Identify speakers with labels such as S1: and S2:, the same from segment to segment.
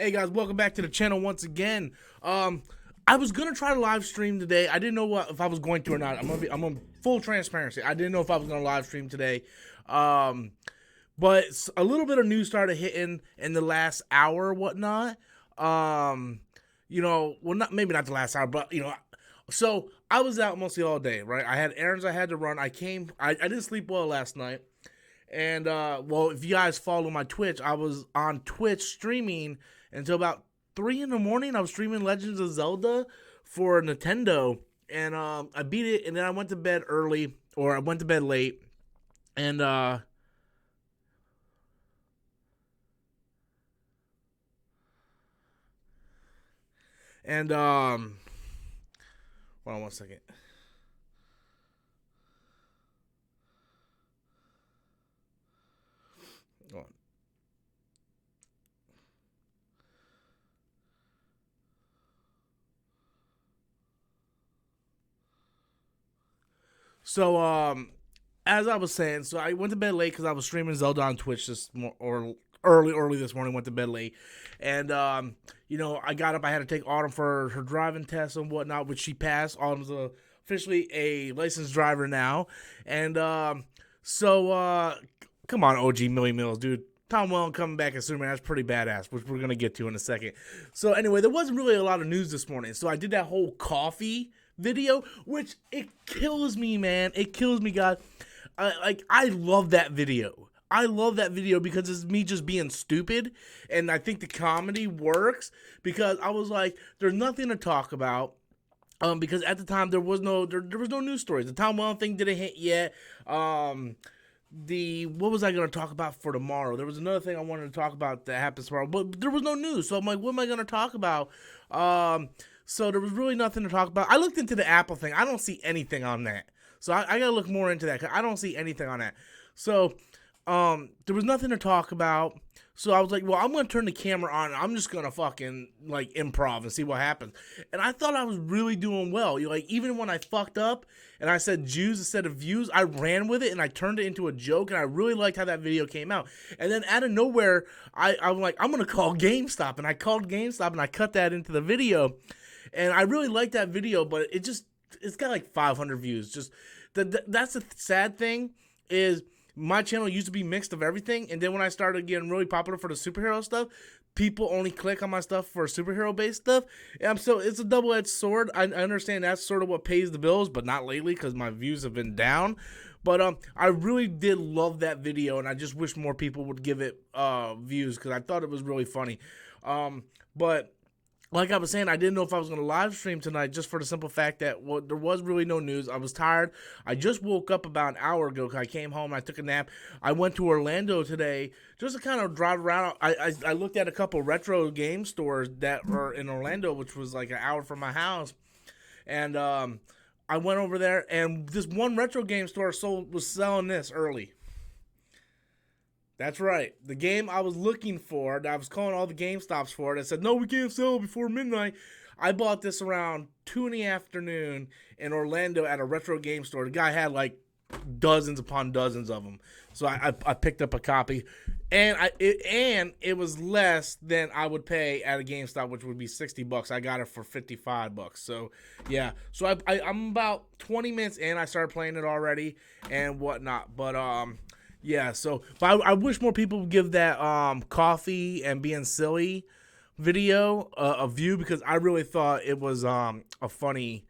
S1: Hey guys, welcome back to the channel once again. I was gonna try to live stream today. I didn't know if I was going to or not. I'm on full transparency. I didn't know if I was gonna live stream today. But a little bit of news started hitting in the last hour or whatnot. Maybe not the last hour, but so I was out mostly all day, right? I had errands I had to run. I didn't sleep well last night. And, if you guys follow my Twitch, I was on Twitch streaming until about 3 in the morning. I was streaming Legends of Zelda for Nintendo, and, I beat it, and then I went to bed early, or I went to bed late, and, hold on one second. So, as I was saying, so I went to bed late because I was streaming Zelda on Twitch early this morning. Went to bed late, and I got up. I had to take Autumn for her driving test and whatnot, which she passed. Autumn's officially a licensed driver now, and come on, OG Millie Mills, dude. Tom Welling coming back as Superman, that's pretty badass, which we're going to get to in a second. So anyway, there wasn't really a lot of news this morning. So I did that whole coffee video, which it kills me, man. It kills me, God. I love that video. I love that video because it's me just being stupid. And I think the comedy works because I was like, there's nothing to talk about. Because at the time there was no news stories. The Tom Welling thing didn't hit yet. What was I going to talk about for tomorrow? There was another thing I wanted to talk about that happens tomorrow, but there was no news. So I'm like, what am I going to talk about? So there was really nothing to talk about. I looked into the Apple thing. I don't see anything on that. So I got to look more into that because I don't see anything on that. So there was nothing to talk about. So I was like, well, I'm going to turn the camera on. And I'm just going to fucking like improv and see what happens. And I thought I was really doing well. Even when I fucked up and I said Jews instead of views, I ran with it and I turned it into a joke. And I really liked how that video came out. And then out of nowhere, I'm like, I'm going to call GameStop. And I called GameStop and I cut that into the video. And I really liked that video, but it's got like 500 views. Just that's the sad thing is my channel used to be mixed of everything, and then when I started getting really popular for the superhero stuff, people only click on my stuff for superhero-based stuff, and so it's a double-edged sword. I understand that's sort of what pays the bills, but not lately because my views have been down. But I really did love that video, and I just wish more people would give it views because I thought it was really funny. But like I was saying, I didn't know if I was going to live stream tonight just for the simple fact that there was really no news. I was tired. I just woke up about an hour ago because I came home and I took a nap. I went to Orlando today just to kind of drive around. I looked at a couple retro game stores that were in Orlando, which was like an hour from my house. And I went over there, and this one retro game store was selling this early. That's right. The game I was looking for, that I was calling all the GameStops for it, I said, no, we can't sell it before midnight. I bought this around 2 in the afternoon in Orlando at a retro game store. The guy had like dozens upon dozens of them. So I picked up a copy. And it was less than I would pay at a GameStop, which would be $60. I got it for $55. So, yeah. So I'm about 20 minutes in. I started playing it already and whatnot. But, yeah, but I wish more people would give that coffee and being silly video a view because I really thought it was a funny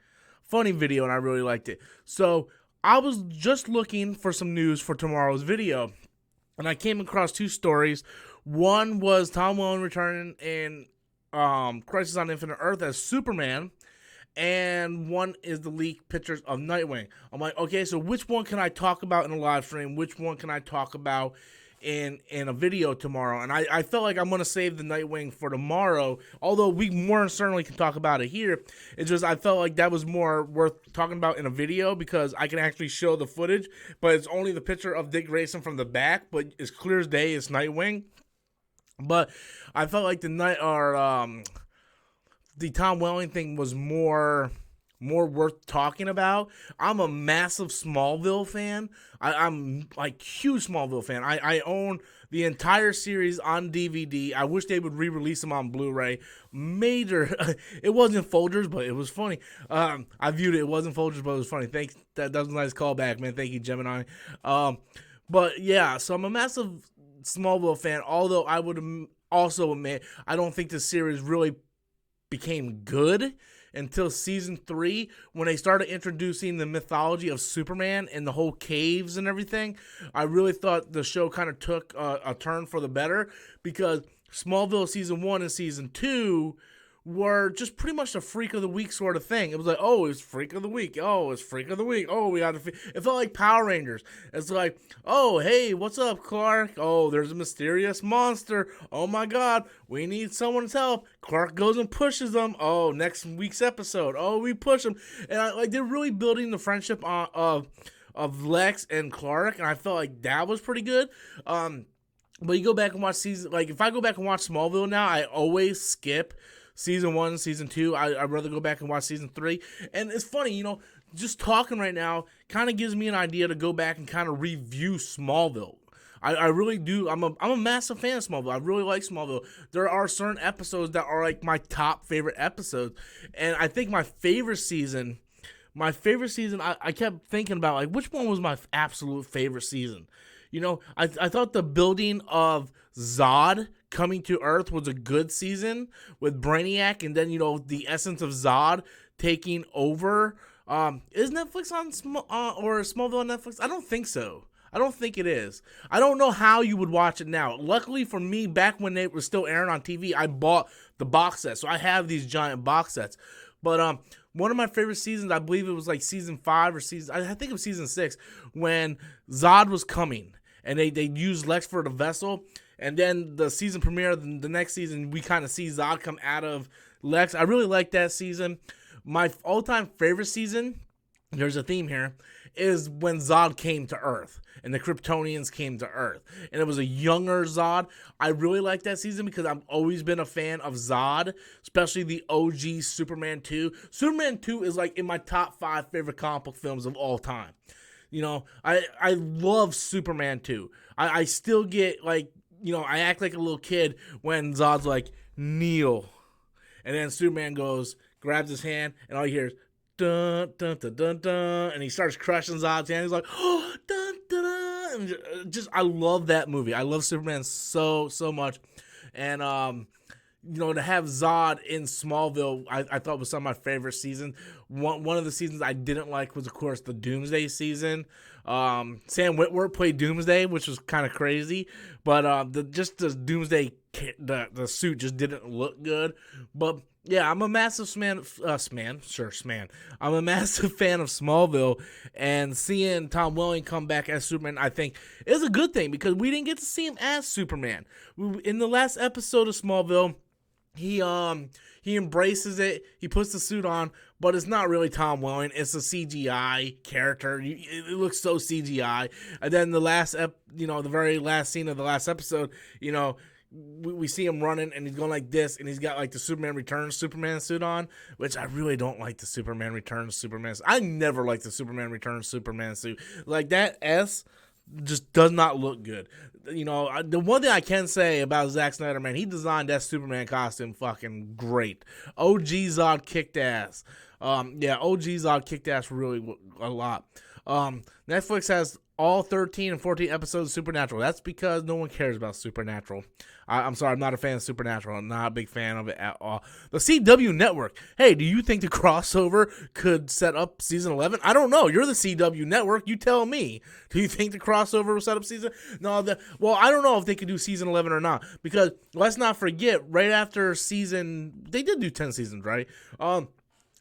S1: video and I really liked it. So I was just looking for some news for tomorrow's video and I came across two stories. One was Tom Welling returning in Crisis on Infinite Earth as Superman. And one is the leaked pictures of Nightwing. I'm like, okay, so which one can I talk about in a live stream? Which one can I talk about in a video tomorrow? And I felt like I'm going to save the Nightwing for tomorrow, although we more certainly can talk about it here. It's just I felt like that was more worth talking about in a video because I can actually show the footage, but it's only the picture of Dick Grayson from the back, but it's clear as day it's Nightwing. But I felt like the Tom Welling thing was more more worth talking about. I'm a massive Smallville fan. I'm like huge Smallville fan. I own the entire series on DVD. I wish they would re-release them on Blu-ray. Major, it wasn't Folgers, but it was funny. I viewed it. It wasn't Folgers, but it was funny. Thanks. That was a nice callback, man. Thank you, Gemini. But yeah, so I'm a massive Smallville fan. Although I would also admit I don't think the series really became good until season 3, when they started introducing the mythology of Superman and the whole caves and everything. I really thought the show kind of took a turn for the better, because Smallville season 1 and season 2 were just pretty much a freak of the week sort of thing. It was like, oh, it's freak of the week. Oh, it's freak of the week. Oh, we got to. It felt like Power Rangers. It's like, oh, hey, what's up, Clark? Oh, there's a mysterious monster. Oh my God, we need someone's help. Clark goes and pushes them. Oh, next week's episode. Oh, we push them, and they're really building the friendship of Lex and Clark, and I felt like that was pretty good. But you go back and watch if I go back and watch Smallville now, I always skip season 1, season 2. I'd rather go back and watch season 3. And it's funny, just talking right now kind of gives me an idea to go back and kind of review Smallville. I really do. I'm a massive fan of Smallville. I really like Smallville. There are certain episodes that are like my top favorite episodes. And I think my favorite season, I kept thinking about, like, which one was my absolute favorite season? I thought the building of Zod coming to Earth was a good season with Brainiac, and then, the essence of Zod taking over. Is Netflix on or Smallville on Netflix? I don't think so. I don't think it is. I don't know how you would watch it now. Luckily for me, back when they were still airing on TV, I bought the box set, so I have these giant box sets. But one of my favorite seasons, I believe it was like season 5 or I think it was season 6, when Zod was coming, and they used Lex for the vessel. And then the season premiere, the next season, we kind of see Zod come out of Lex. I really like that season. My all-time favorite season, there's a theme here, is when Zod came to Earth and the Kryptonians came to Earth. And it was a younger Zod. I really like that season because I've always been a fan of Zod, especially the OG Superman 2. Superman 2 is like in my top 5 favorite comic book films of all time. I love Superman 2. I still get like, I act like a little kid when Zod's like, kneel. And then Superman grabs his hand, and all you hear is, dun, dun, dun, dun, dun, and he starts crushing Zod's hand. He's like, oh, dun, dun, dun. And I love that movie. I love Superman so much. And, to have Zod in Smallville, I thought was some of my favorite seasons. One of the seasons I didn't like was, of course, the Doomsday season. Sam Witwer played Doomsday, which was kind of crazy, but the Doomsday the suit just didn't look good. But yeah, I'm a massive I'm a massive fan of Smallville, and seeing Tom Welling come back as Superman, I think, is a good thing, because we didn't get to see him as Superman. In the last episode of Smallville, he embraces it. He puts the suit on, but it's not really Tom Welling. It's a CGI character. It looks so CGI. And then the very last scene of the last episode, we see him running, and he's going like this, and he's got like the Superman Returns Superman suit on, which I really don't like the Superman Returns Superman suit. I never liked the Superman Returns Superman suit. Like, that S just does not look good. The one thing I can say about Zack Snyder, man, he designed that Superman costume fucking great. OG Zod kicked ass. OG Zod kicked ass really a lot. Netflix has all 13 and 14 episodes of Supernatural. That's because no one cares about Supernatural. I'm sorry, I'm not a fan of Supernatural. I'm not a big fan of it at all. The CW Network. Hey, do you think the crossover could set up season 11? I don't know. You're the CW Network. You tell me. Do you think the crossover will set up season? No. Well, I don't know if they could do season 11 or not, because let's not forget, right after they did do 10 seasons, right?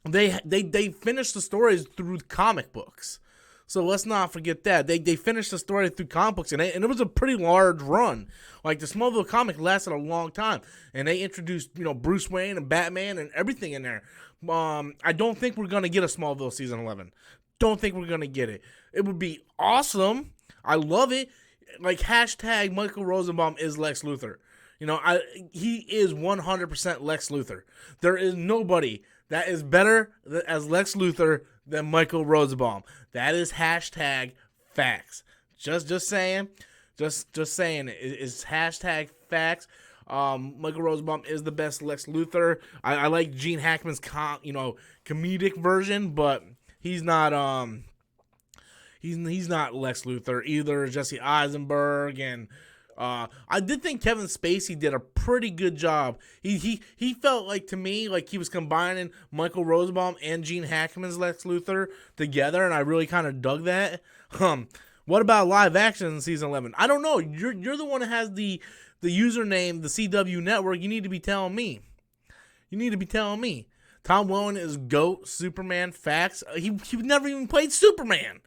S1: They finished the stories through comic books. So let's not forget that. They finished the story through comic books, and it was a pretty large run. Like, the Smallville comic lasted a long time, and they introduced, Bruce Wayne and Batman and everything in there. I don't think we're going to get a Smallville season 11. Don't think we're going to get it. It would be awesome. I love it. Like, hashtag Michael Rosenbaum is Lex Luthor. He is 100% Lex Luthor. There is nobody that is better as Lex Luthor than Michael Rosenbaum. That is hashtag facts. Just saying. Just saying. It's hashtag facts. Michael Rosenbaum is the best Lex Luthor. I like Gene Hackman's comedic version, but he's not he's not Lex Luthor either. Jesse Eisenberg, and I did think Kevin Spacey did a pretty good job. He felt like, to me, like he was combining Michael Rosenbaum and Gene Hackman's Lex Luthor together, and I really kind of dug that. What about live action in season 11? I don't know. You're the one that has the username, the CW Network. You need to be telling me. Tom Welling is GOAT Superman. Facts. He never even played Superman.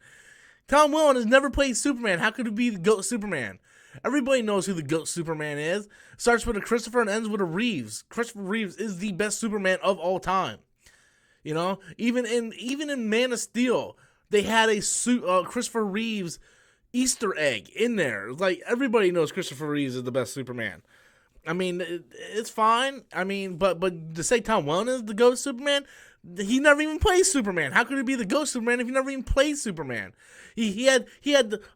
S1: Tom Welling has never played Superman. How could he be the GOAT Superman? Everybody knows who the GOAT Superman is. Starts with a Christopher and ends with a Reeves. Christopher Reeves is the best Superman of all time. You know, even in Man of Steel, they had a Christopher Reeves Easter egg in there. It's like everybody knows Christopher Reeves is the best Superman. I mean, it's fine. I mean, but to say Tom Welling is the GOAT Superman, he never even played Superman. How could he be the GOAT Superman if he never even played Superman? He had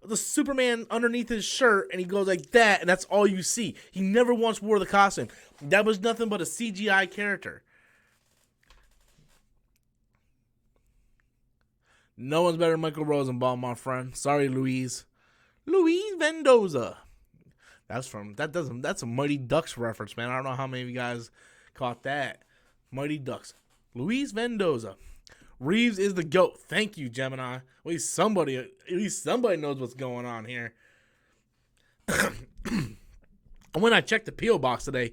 S1: the Superman underneath his shirt, and he goes like that, and that's all you see. He never once wore the costume. That was nothing but a CGI character. No one's better than Michael Rosenbaum, my friend. Sorry, Luis Mendoza. That's a Mighty Ducks reference, man. I don't know how many of you guys caught that. Mighty Ducks. Luis Mendoza. Reeves is the GOAT. Thank you, Gemini. At least somebody knows what's going on here. And when I checked the P.O. box today,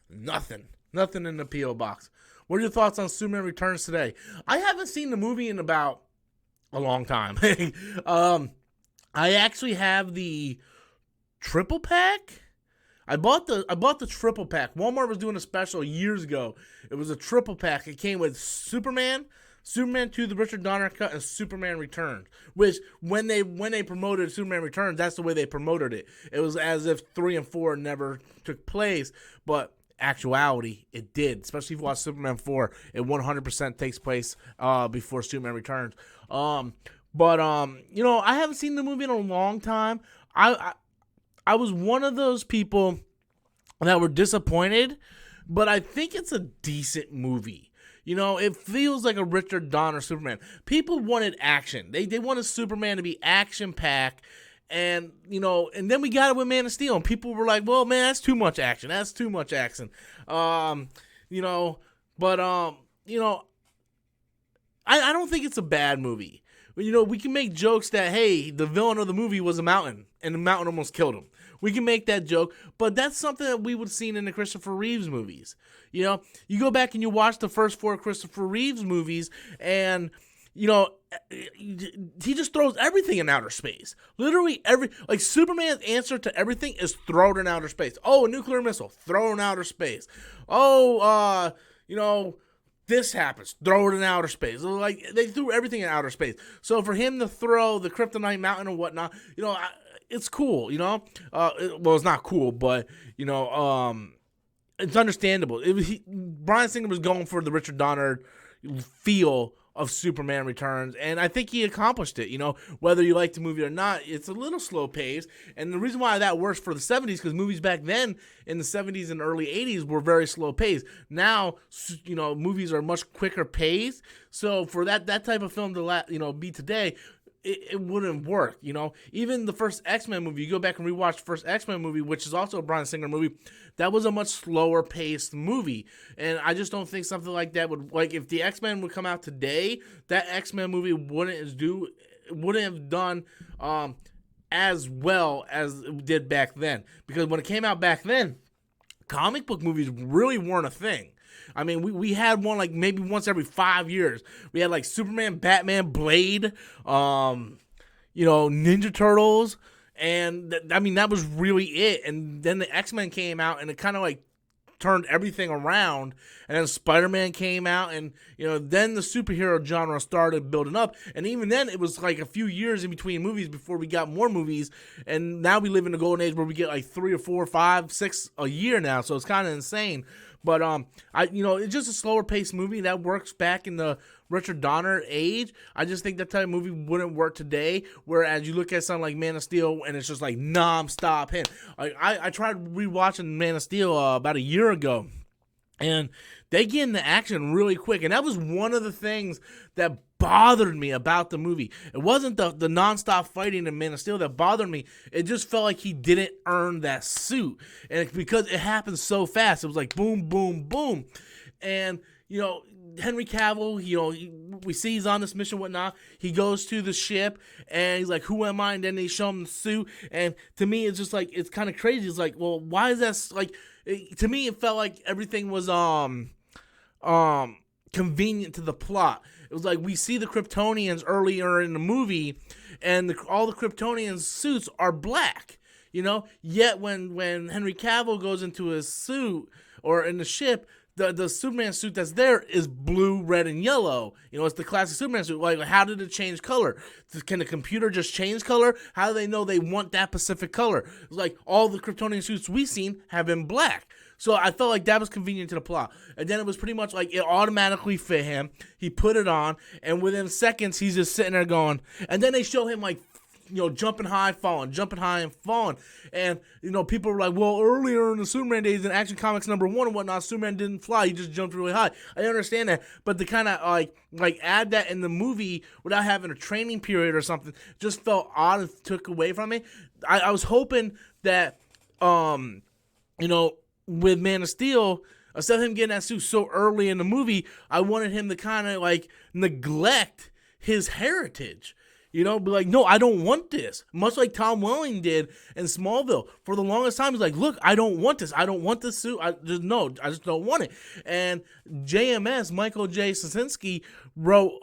S1: nothing in the P.O. box. What are your thoughts on Superman Returns today? I haven't seen the movie in about a long time. I actually have the triple pack. I bought the triple pack. Walmart was doing a special years ago. It was a triple pack. It came with Superman 2, the Richard Donner cut, and Superman Returns. Which when they promoted Superman Returns, that's the way they promoted it. It was as if 3 and 4 never took place, but actuality, it did. Especially if you watch Superman 4, it 100% takes place before Superman Returns. But I haven't seen the movie in a long time. I was one of those people that were disappointed, but I think it's a decent movie. You know, it feels like a Richard Donner Superman. People wanted action. They wanted Superman to be action-packed, and then we got it with Man of Steel, and people were like, well, man, that's too much action. I don't think it's a bad movie. We can make jokes that, hey, the villain of the movie was a mountain, and the mountain almost killed him. We can make that joke, but that's something that we would have seen in the Christopher Reeves movies. You go back and you watch the first 4 Christopher Reeves movies, and, he just throws everything in outer space. Literally Superman's answer to everything is throw it in outer space. Oh, a nuclear missile, throw it in outer space. Oh, this happens, throw it in outer space. Like, they threw everything in outer space. So for him to throw the Kryptonite Mountain and whatnot, it's cool, it's not cool, but, it's understandable. Bryan Singer was going for the Richard Donner feel of Superman Returns, and I think he accomplished it. Whether you like the movie or not, it's a little slow paced, and the reason why that works for the 70s, because movies back then in the 70s and early 80s were very slow paced. Now, movies are much quicker paced, so for that type of film to be today, it wouldn't work. Even the first X-Men movie, you go back and rewatch the first X-Men movie, which is also a Bryan Singer movie, that was a much slower paced movie, and I just don't think something like that would, like, if the X-Men would come out today, that X-Men movie wouldn't have done as well as it did back then, because when it came out back then, comic book movies really weren't a thing. I mean, we had one like maybe once every 5 years. We had like Superman, Batman, Blade, Ninja Turtles, and that was really it. And then the X-Men came out, and it kind of like turned everything around. And then Spider-Man came out, and then the superhero genre started building up. And even then, it was like a few years in between movies before we got more movies. And now we live in a golden age where we get like 3 or 4 or 5, 6 a year now. So it's kind of insane. But it's just a slower paced movie that works back in the Richard Donner age. I just think that type of movie wouldn't work today. Whereas you look at something like Man of Steel and it's just like non-stop hit. Like I tried rewatching Man of Steel about a year ago, and they get into action really quick. And that was one of the things that bothered me about the movie. It wasn't the non-stop fighting in Man of Steel that bothered me. It just felt like he didn't earn that suit. And because it happened so fast, it was like boom, boom, boom. And, Henry Cavill, we see he's on this mission, whatnot. He goes to the ship, and he's like, who am I? And then they show him the suit. And to me, it's just like, it's kind of crazy. It's like, well, why is that, like, to me, it felt like everything was, convenient to the plot. It was like we see the Kryptonians earlier in the movie, and all the Kryptonians' suits are black. Yet when Henry Cavill goes into his suit or in the ship, the Superman suit that's there is blue, red, and yellow. It's the classic Superman suit. Like, how did it change color? Can the computer just change color? How do they know they want that specific color? It's like all the Kryptonian suits we've seen have been black. So I felt like that was convenient to the plot. And then it was pretty much like it automatically fit him. He put it on, and within seconds, he's just sitting there going. And then they show him like, jumping high, falling, jumping high and falling. And, people were like, well, earlier in the Superman days in Action Comics #1 and whatnot, Superman didn't fly. He just jumped really high. I understand that. But to kind of like add that in the movie without having a training period or something just felt odd and took away from me. I was hoping that, with Man of Steel, instead of him getting that suit so early in the movie, I wanted him to kind of like neglect his heritage. Be like, no, I don't want this. Much like Tom Welling did in Smallville. For the longest time, he's like, look, I don't want this. I don't want this suit. I just don't want it. And JMS, Michael J. Straczynski, wrote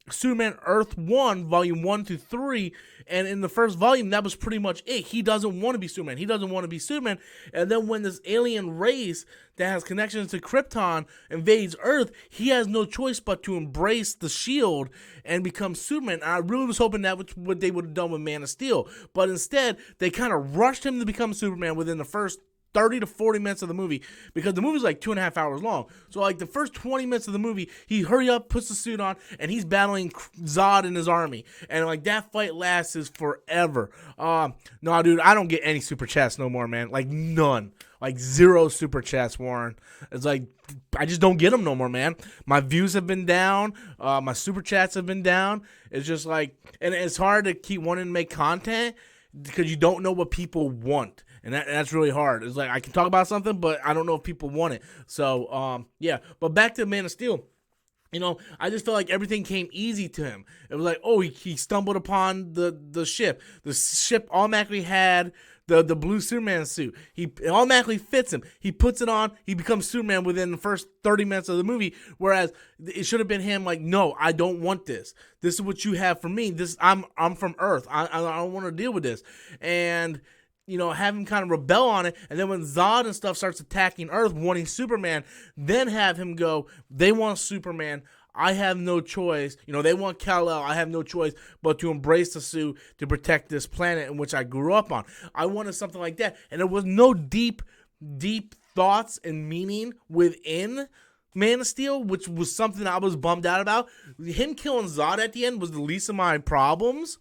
S1: Superman Earth 1, Volume 1 to 3, and in the first volume, that was pretty much it. He doesn't want to be Superman. He doesn't want to be Superman. And then when this alien race that has connections to Krypton invades Earth, he has no choice but to embrace the shield and become Superman. And I really was hoping that was what they would have done with Man of Steel. But instead, they kind of rushed him to become Superman within the first 30 to 40 minutes of the movie, because the movie's like 2.5 hours long. So like the first 20 minutes of the movie, he hurry up, puts the suit on, and he's battling Zod and his army. And like that fight lasts forever. No, dude, I don't get any super chats no more, man. Like none. Like 0 super chats, Warren. It's like, I just don't get them no more, man. My views have been down. My super chats have been down. It's just like, and it's hard to keep wanting to make content because you don't know what people want. And that's really hard. It's like, I can talk about something, but I don't know if people want it. So, yeah. But back to Man of Steel. I just felt like everything came easy to him. It was like, oh, he stumbled upon the ship. The ship automatically had the blue Superman suit. It automatically fits him. He puts it on. He becomes Superman within the first 30 minutes of the movie. Whereas it should have been him like, no, I don't want this. This is what you have for me. I'm from Earth. I don't want to deal with this. And have him kind of rebel on it, and then when Zod and stuff starts attacking Earth, wanting Superman, then have him go, they want Superman, I have no choice. They want Kal-El, I have no choice but to embrace the suit to protect this planet in which I grew up on. I wanted something like that, and there was no deep thoughts and meaning within Man of Steel, which was something I was bummed out about. Him killing Zod at the end was the least of my problems.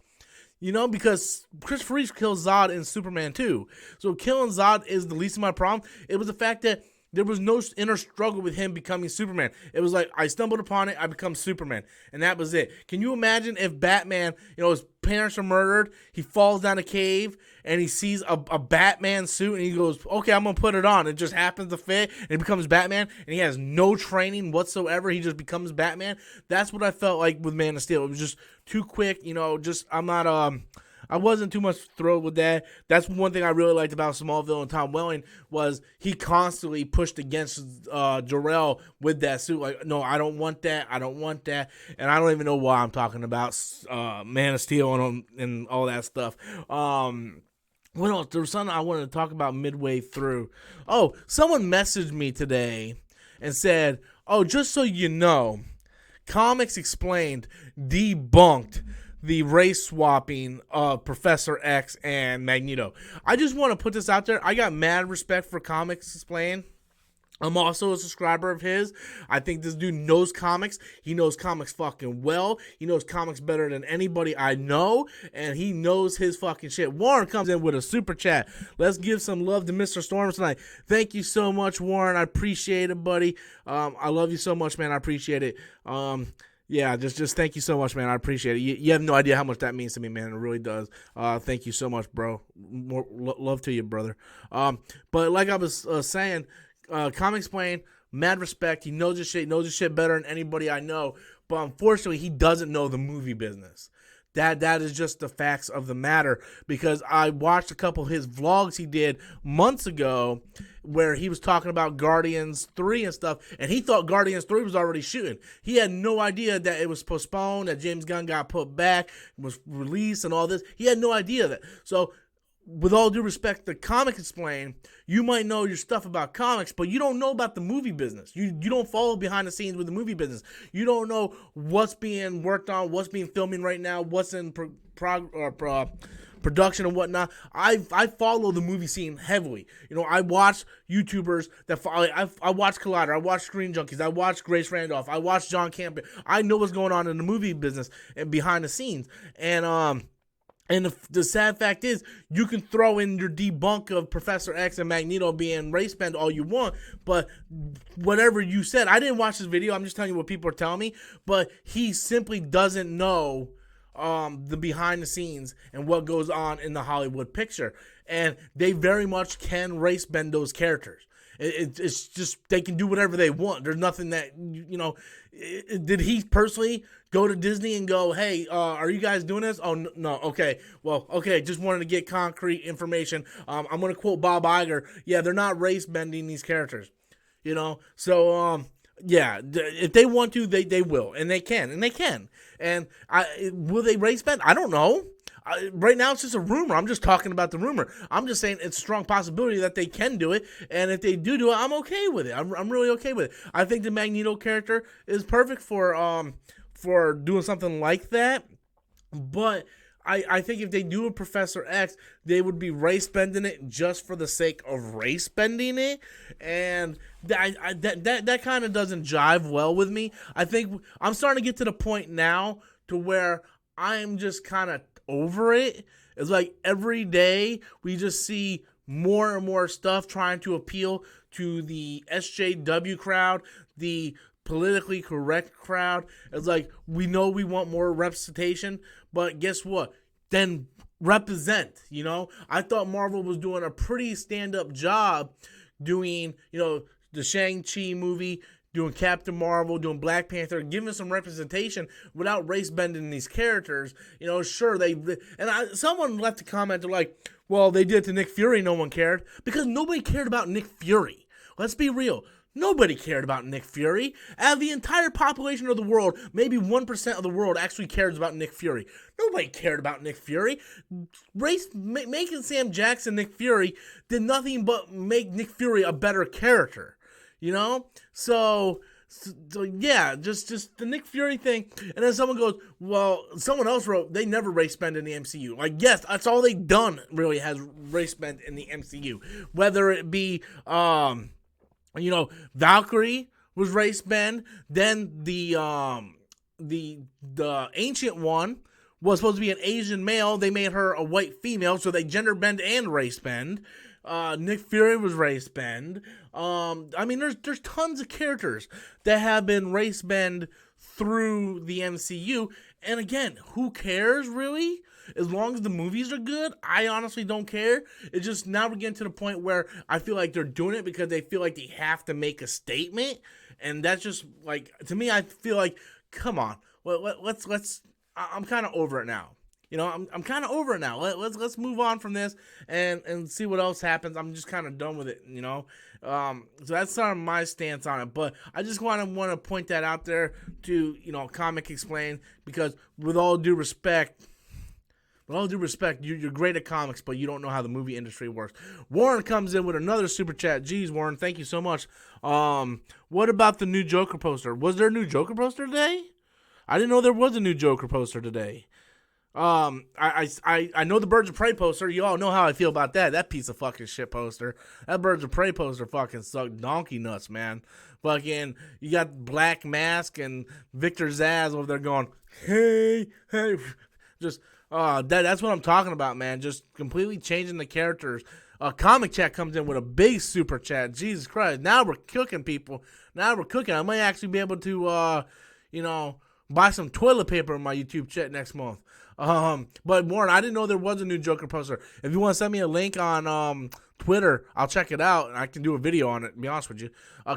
S1: Because Christopher Reeve kills Zod in Superman 2. So killing Zod is the least of my problem. It was the fact that there was no inner struggle with him becoming Superman. It was like, I stumbled upon it, I become Superman. And that was it. Can you imagine if Batman, his parents are murdered, he falls down a cave, and he sees a Batman suit, and he goes, okay, I'm going to put it on. It just happens to fit, and he becomes Batman, and he has no training whatsoever. He just becomes Batman. That's what I felt like with Man of Steel. It was just too quick, I wasn't too much thrilled with that. That's one thing I really liked about Smallville and Tom Welling was he constantly pushed against Jor-El with that suit. Like, no, I don't want that. I don't want that. And I don't even know why I'm talking about Man of Steel and all that stuff. What else? There was something I wanted to talk about midway through. Oh, someone messaged me today and said, oh, just so you know, Comics Explained debunked the race swapping of Professor X and Magneto. I just want to put this out there. I got mad respect for Comics Explained. I'm also a subscriber of his. I think this dude knows comics. He knows comics fucking well. He knows comics better than anybody I know, and he knows his fucking shit. Warren comes in with a super chat. Let's give some love to Mr. Storms tonight. Thank you so much, Warren. I appreciate it, buddy. I love you so much, man. I appreciate it. Yeah, just thank you so much, man. I appreciate it. You have no idea how much that means to me, man. It really does. Thank you so much, bro. More love to you, brother. But like I was saying, Comic Explain, mad respect. He knows his shit. He knows his shit better than anybody I know. But unfortunately, he doesn't know the movie business. That is just the facts of the matter, because I watched a couple of his vlogs he did months ago where he was talking about Guardians 3 and stuff, and he thought Guardians 3 was already shooting. He had no idea that it was postponed, that James Gunn got put back, was released, and all this. He had no idea of that. So, with all due respect to Comic Explain, you might know your stuff about comics, but you don't know about the movie business. You don't follow behind the scenes with the movie business. You don't know what's being worked on, what's being filming right now, what's in production and whatnot. I follow the movie scene heavily. You know, I watch YouTubers that follow. I watch Collider. I watch Screen Junkies. I watch Grace Randolph. I watch John Campion. I know what's going on in the movie business and behind the scenes. And the sad fact is, you can throw in your debunk of Professor X and Magneto being race bend all you want, but whatever you said, I didn't watch this video, I'm just telling you what people are telling me, but he simply doesn't know the behind the scenes and what goes on in the Hollywood picture. And they very much can race bend those characters. It's just, they can do whatever they want. There's nothing that, you know, did he personally go to Disney and go, hey, are you guys doing this? Oh, no. Okay. Well, okay. Just wanted to get concrete information. I'm going to quote Bob Iger. Yeah, they're not race bending these characters, you know? So, yeah, if they want to, they will, and they can. And will they race bend? I don't know. Right now, it's just a rumor. I'm just talking about the rumor. I'm just saying it's a strong possibility that they can do it, and if they do it, I'm okay with it. I'm really okay with it. I think the Magneto character is perfect for doing something like that, but I think if they do a Professor X, they would be race bending it just for the sake of race bending it, and that kind of doesn't jive well with me. I think I'm starting to get to the point now to where I'm just kind of over it. It's like every day we just see more and more stuff trying to appeal to the SJW crowd, the politically correct crowd. It's like, we know we want more representation, but guess what? Then represent, you know? I thought Marvel was doing a pretty stand-up job doing, you know, the Shang-Chi movie, doing Captain Marvel, doing Black Panther, giving some representation without race bending these characters. You know, sure, someone left a comment, they're like, well, they did it to Nick Fury, no one cared. Because nobody cared about Nick Fury. Let's be real. Nobody cared about Nick Fury. Out of the entire population of the world, maybe 1% of the world actually cares about Nick Fury. Nobody cared about Nick Fury. Making Sam Jackson Nick Fury did nothing but make Nick Fury a better character. You know? So yeah, just the Nick Fury thing. And then someone goes, well, someone else wrote, they never race bend in the MCU. Like, yes, that's all they've done, really, has race bend in the MCU. Whether it be, you know, Valkyrie was race bend, then the Ancient One was supposed to be an Asian male. They made her a white female, so they gender bend and race bend. Nick Fury was race bend. I mean, there's tons of characters that have been race bend through the MCU. And again, who cares, really? As long as the movies are good, I honestly don't care. It's just now we're getting to the point where I feel like they're doing it because they feel like they have to make a statement. And that's just, like, to me, I feel like, come on. Let's I'm kind of over it now. You know, I'm kind of over it now. Let's move on from this and see what else happens. I'm just kind of done with it, you know. So that's sort of my stance on it. But I just want to point that out there to, you know, Comic Explain, because with all due respect, you're great at comics, but you don't know how the movie industry works. Warren comes in with another super chat. Jeez, Warren, thank you so much. What about the new Joker poster? Was there a new Joker poster today? I didn't know there was a new Joker poster today. I know the Birds of Prey poster. You all know how I feel about that. That piece of fucking shit poster. That Birds of Prey poster fucking sucked donkey nuts, man. Fucking, you got Black Mask and Victor Zsasz over there going, hey, hey, just that's what I'm talking about, man. Just completely changing the characters. Comic Chat comes in with a big super chat. Jesus Christ! Now we're cooking, people. Now we're cooking. I might actually be able to, buy some toilet paper in my YouTube chat next month. But Warren, I didn't know there was a new Joker poster. If you want to send me a link on Twitter, I'll check it out and I can do a video on it, to be honest with you.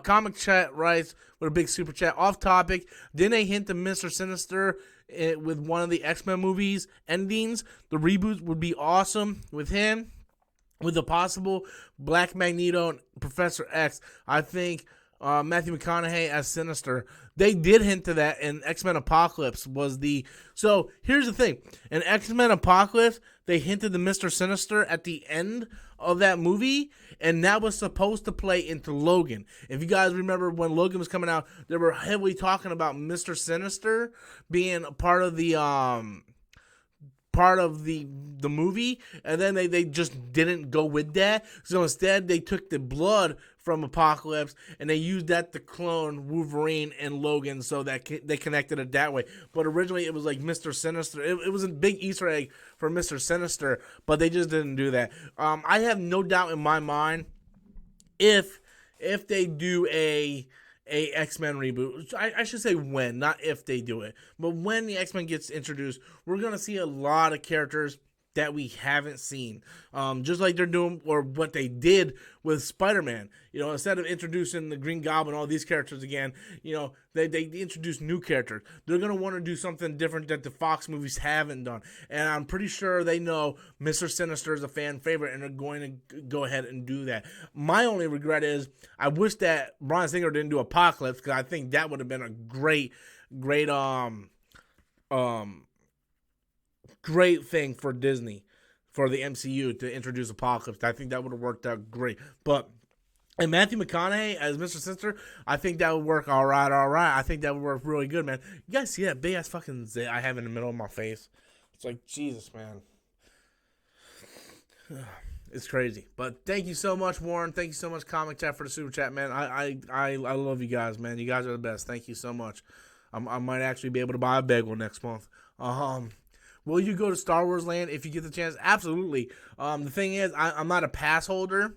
S1: Comic Chat writes with a big super chat. Off topic, didn't they hint to Mr. Sinister with one of the X-Men movies endings? The reboot would be awesome with him, with a possible Black Magneto and Professor X. I think Matthew McConaughey as Sinister. They did hint to that, and X-Men Apocalypse was the... So, here's the thing. In X-Men Apocalypse, they hinted to Mr. Sinister at the end of that movie, and that was supposed to play into Logan. If you guys remember when Logan was coming out, they were heavily talking about Mr. Sinister being part of the movie, and then they just didn't go with that. So instead, they took the blood from Apocalypse and they used that to clone Wolverine and Logan, so that they connected it that way. But originally, it was like Mr. Sinister. It was a big Easter egg for Mr. Sinister, but they just didn't do that. I have no doubt in my mind if they do a X-Men reboot. I should say when, not if they do it. But when the X-Men gets introduced, we're going to see a lot of characters that we haven't seen. Just like they're doing, or what they did with Spider-Man. Instead of introducing the Green Goblin, all these characters again, they introduce new characters. They're going to want to do something different that the Fox movies haven't done. And I'm pretty sure they know Mr. Sinister is a fan favorite, and they're going to go ahead and do that. My only regret is I wish that Bryan Singer didn't do Apocalypse, because I think that would have been a great thing for Disney, for the MCU to introduce Apocalypse. I think that would have worked out great. And Matthew McConaughey as Mr. Sinister, I think that would work all right. I think that would work really good, man. You guys see that big ass fucking zit I have in the middle of my face? It's like, Jesus, man. It's crazy. But thank you so much, Warren. Thank you so much, Comic Chat, for the super chat, man. I love you guys, man. You guys are the best. Thank you so much. I might actually be able to buy a bagel next month. Will you go to Star Wars Land if you get the chance? Absolutely. The thing is, I'm not a pass holder.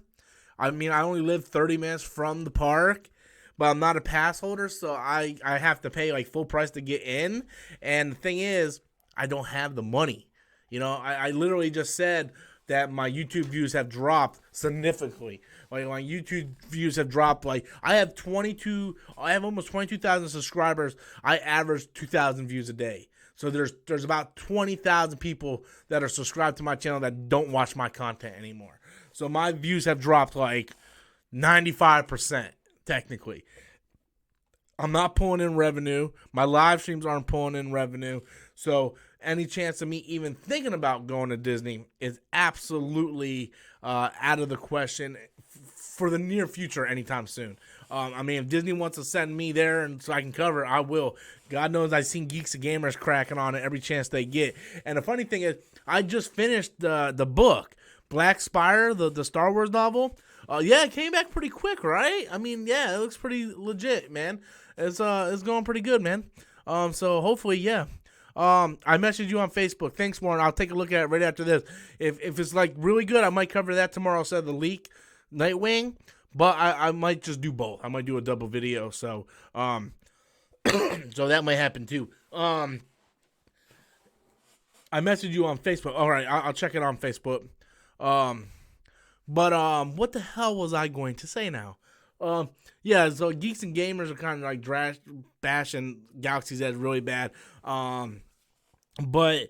S1: I mean, I only live 30 minutes from the park, but I'm not a pass holder, so I have to pay like full price to get in. And the thing is, I don't have the money. I literally just said that my YouTube views have dropped significantly. Like, my YouTube views have dropped. Like, I have almost 22,000 subscribers. I average 2,000 views a day. So there's about 20,000 people that are subscribed to my channel that don't watch my content anymore. So my views have dropped like 95%, technically. I'm not pulling in revenue. My live streams aren't pulling in revenue. So any chance of me even thinking about going to Disney is absolutely out of the question for the near future anytime soon. I mean, if Disney wants to send me there and so I can cover it, I will. God knows I've seen Geeks and Gamers cracking on it every chance they get. And the funny thing is, I just finished the book, Black Spire, the Star Wars novel. Yeah, it came back pretty quick, right? I mean, yeah, it looks pretty legit, man. It's going pretty good, man. So hopefully, yeah. I messaged you on Facebook. Thanks, Warren. I'll take a look at it right after this. If it's like really good, I might cover that tomorrow instead of the leak, Nightwing. But I might just do both. I might do a double video. So so that might happen too. I messaged you on Facebook. All right, I'll check it on Facebook. But what the hell was I going to say now? Yeah, so Geeks and Gamers are kind of like bashing Galaxy's Edge really bad. But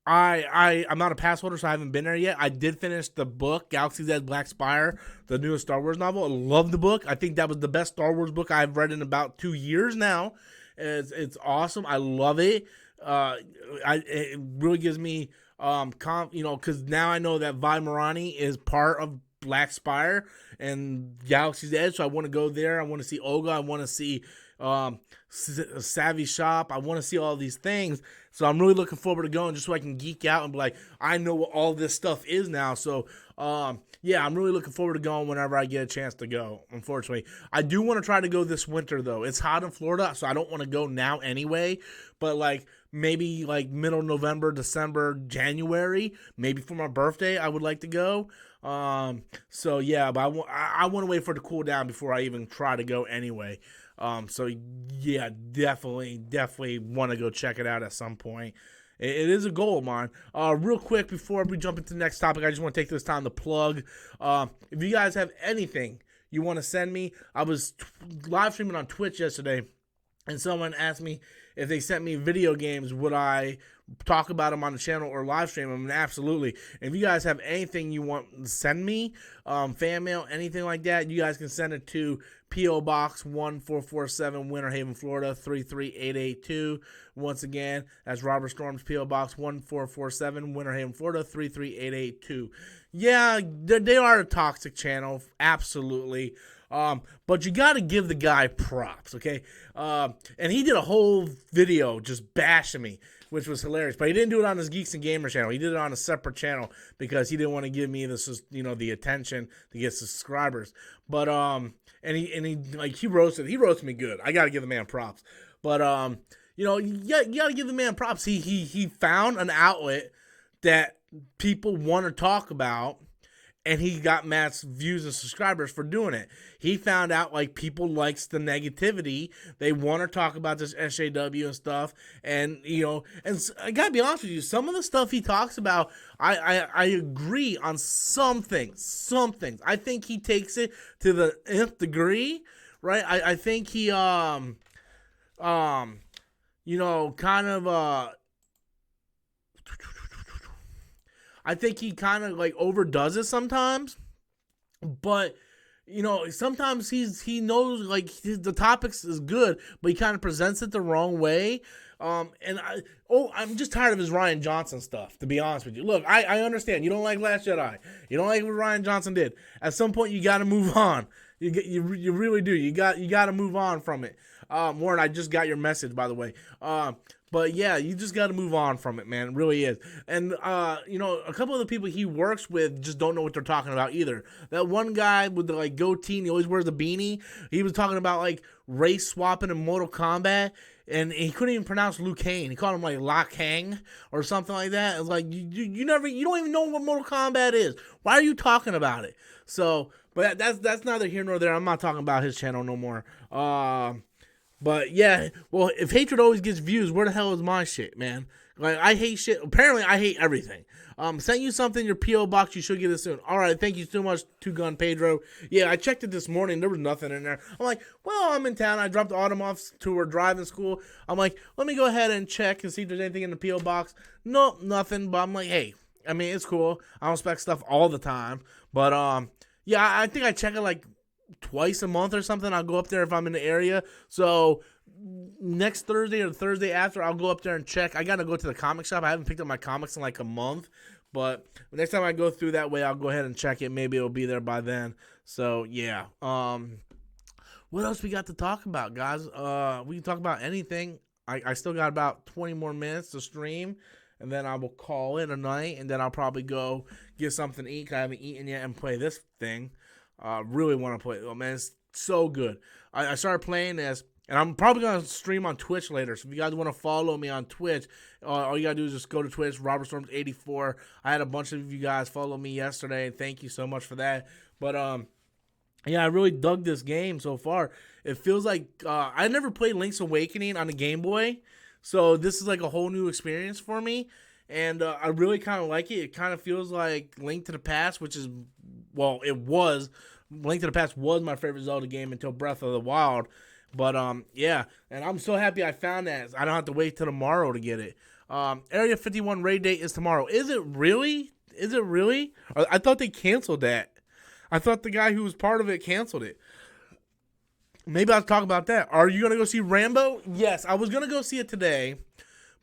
S1: I'm not a pass holder, so I haven't been there yet. I did finish the book, Galaxy's Edge Black Spire, the newest Star Wars novel. I love the book. I think that was the best Star Wars book I've read in about 2 years now. It's awesome. I love it. It really gives me because now I know that Vi Morani is part of Black Spire and Galaxy's Edge, so I want to go there. I want to see Olga. I want to see Savvy Shop. I want to see all these things. So I'm really looking forward to going just so I can geek out and be like, I know what all this stuff is now. So, yeah, I'm really looking forward to going whenever I get a chance to go, unfortunately. I do want to try to go this winter, though. It's hot in Florida, so I don't want to go now anyway. But, like, maybe, like, middle November, December, January, maybe for my birthday, I would like to go. So, yeah, but I want to wait for it to cool down before I even try to go anyway. So yeah, definitely want to go check it out at some point. It is a goal of mine. Real quick before we jump into the next topic, I just want to take this time to plug. If you guys have anything you want to send me, I was live streaming on Twitch yesterday, and someone asked me if they sent me video games, would I talk about them on the channel or live stream them? And absolutely. If you guys have anything you want to send me, fan mail, anything like that, you guys can send it to P.O. Box 1447, Winter Haven, Florida 33882. Once again, that's Robert Storm's P.O. Box 1447, Winter Haven, Florida 33882. Yeah, they are a toxic channel, absolutely. But you got to give the guy props, okay? And he did a whole video just bashing me, which was hilarious. But he didn't do it on his Geeks and Gamers channel. He did it on a separate channel because he didn't want to give me this, the attention to get subscribers. But and he roasted me good. I got to give the man props. But you got to give the man props. He found an outlet that people want to talk about. And he got mass views and subscribers for doing it. He found out, like, people likes the negativity. They want to talk about this SAW and stuff. And, and I got to be honest with you, some of the stuff he talks about, I agree on some things. Some things. I think he takes it to the nth degree, right? I think he, kind of, I think he kind of like overdoes it sometimes, but sometimes he knows like the topics is good, but he kind of presents it the wrong way. And I'm just tired of his Rian Johnson stuff, to be honest with you. Look, I understand you don't like Last Jedi, you don't like what Rian Johnson did. At some point, you got to move on. You really do. You got to move on from it. Warren, I just got your message, by the way. But yeah, you just got to move on from it, man. It really is. And, a couple of the people he works with just don't know what they're talking about either. That one guy with the, like, goatee and he always wears the beanie, he was talking about, like, race swapping in Mortal Kombat, and he couldn't even pronounce Liu Kang. He called him, like, La Kang or something like that. It's like, you don't even know what Mortal Kombat is. Why are you talking about it? So, but that's neither here nor there. I'm not talking about his channel no more. But yeah, well, if hatred always gets views, where the hell is my shit, man? Like, I hate shit. Apparently, I hate everything. Sent you something, your P.O. box. You should get it soon. All right, thank you so much, Two Gun Pedro. Yeah, I checked it this morning. There was nothing in there. I'm like, well, I'm in town. I dropped Autumn off to her driving school. I'm like, let me go ahead and check and see if there's anything in the P.O. box. Nope, nothing. But I'm like, hey, I mean, it's cool. I don't expect stuff all the time. But, yeah, I think I check it like twice a month or something. I'll go up there if I'm in the area. So next Thursday or the Thursday after, I'll go up there and check. I gotta go to the comic shop. I haven't picked up my comics in like a month, but next time I go through that way, I'll go ahead and check it. Maybe it'll be there by then. So yeah. What else we got to talk about, guys? We can talk about anything. I still got about 20 more minutes to stream, and then I will call it a night, and then I'll probably go get something to eat. I haven't eaten yet, and play this thing. Really want to play it. Oh, man, it's so good. I started playing this, and I'm probably going to stream on Twitch later. So if you guys want to follow me on Twitch, all you got to do is just go to Twitch, RobertStorms84. I had a bunch of you guys follow me yesterday, and thank you so much for that. But, yeah, I really dug this game so far. It feels like I never played Link's Awakening on the Game Boy, so this is like a whole new experience for me. And I really kind of like it. It kind of feels like Link to the Past, which is, well, it was. Link to the Past was my favorite Zelda game until Breath of the Wild. But, yeah, and I'm so happy I found that. I don't have to wait till tomorrow to get it. Area 51 raid date is tomorrow. Is it really? Is it really? I thought they canceled that. I thought the guy who was part of it canceled it. Maybe I'll talk about that. Are you going to go see Rambo? Yes, I was going to go see it today.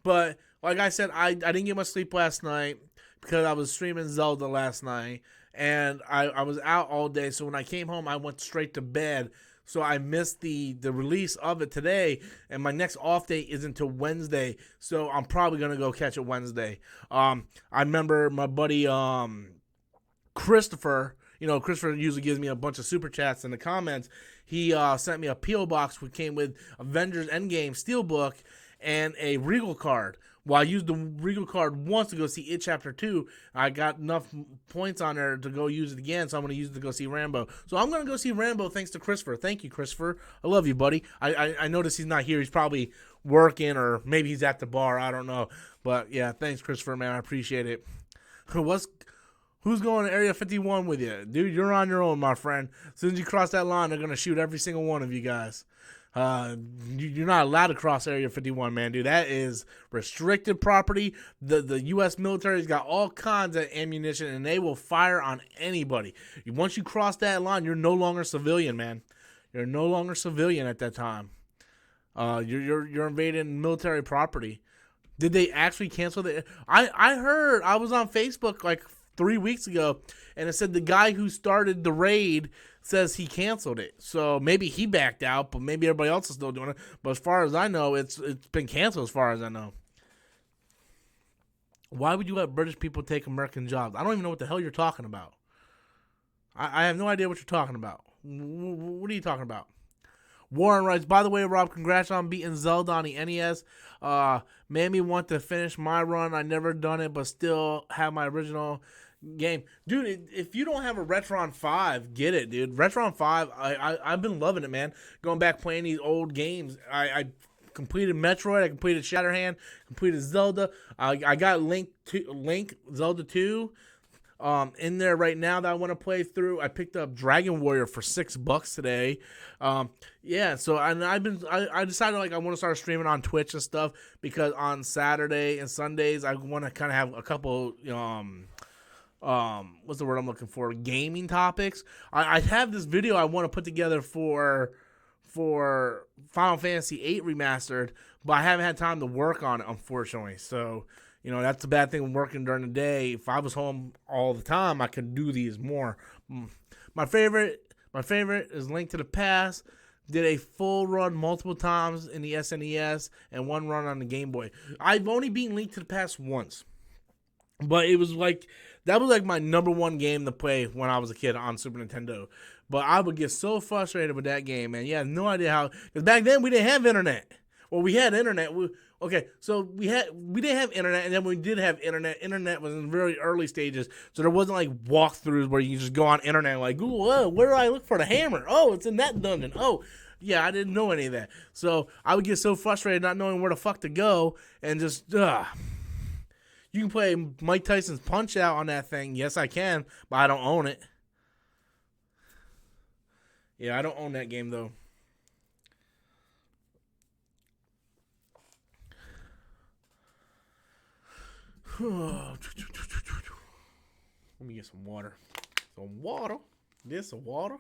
S1: But like I said, I didn't get much sleep last night because I was streaming Zelda last night. And I was out all day. So when I came home, I went straight to bed. so I missed the release of it today, and my next off date is until Wednesday, so I'm probably gonna go catch it Wednesday. I remember my buddy Christopher. Christopher usually gives me a bunch of super chats in the comments. He sent me a P.O. box which came with Avengers Endgame Steelbook and a Regal card. Well, I used the Regal card once to go see It Chapter 2. I got enough points on there to go use it again, so I'm going to use it to go see Rambo. So I'm going to go see Rambo thanks to Christopher. Thank you, Christopher. I love you, buddy. I noticed he's not here. He's probably working, or maybe he's at the bar. I don't know. But, yeah, thanks, Christopher, man. I appreciate it. Who's going to Area 51 with you? Dude, you're on your own, my friend. As soon as you cross that line, they're going to shoot every single one of you guys. You're not allowed to cross Area 51, man, dude. That is restricted property. The U.S. military's got all kinds of ammunition, and they will fire on anybody. Once you cross that line, you're no longer civilian, man. You're no longer civilian at that time. You're invading military property. Did they actually cancel the? I heard, I was on Facebook like 3 weeks ago, and it said the guy who started the raid says he canceled it. So maybe he backed out, but maybe everybody else is still doing it. But as far as I know, it's been canceled as far as I know. Why would you let British people take American jobs? I don't even know what the hell you're talking about. I have no idea what you're talking about. What are you talking about? Warren writes, by the way, Rob, congrats on beating Zelda on the NES. Made me want to finish my run. I never done it, but still have my original game. Dude, if you don't have a Retron 5, get it, dude. Retron 5, I've been loving it, man. Going back playing these old games. I completed Metroid. I completed Shatterhand. Completed Zelda. I got Link Zelda 2 in there right now that I want to play through. I picked up Dragon Warrior for $6 today. Yeah, so I decided like I want to start streaming on Twitch and stuff, because on Saturday and Sundays I want to kind of have a couple what's the word I'm looking for? Gaming topics. I have this video I want to put together for Final Fantasy VIII Remastered, but I haven't had time to work on it, unfortunately. So, that's the bad thing with working during the day. If I was home all the time, I could do these more. My favorite is Link to the Past. Did a full run multiple times in the SNES and one run on the Game Boy. I've only beaten Link to the Past once, but it was like, that was like my number one game to play when I was a kid on Super Nintendo. But I would get so frustrated with that game, man. You have no idea how, because back then we didn't have internet. Well, we had internet. We didn't have internet, and then when we did have internet was in very early stages, so there wasn't like walkthroughs where you just go on internet like, ooh, where do I look for the hammer? Oh, it's in that dungeon. Oh, yeah, I didn't know any of that. So I would get so frustrated not knowing where the fuck to go, and just, You can play Mike Tyson's Punch-Out on that thing. Yes, I can, but I don't own it. Yeah, I don't own that game, though. Let me get some water. Some water. This some water.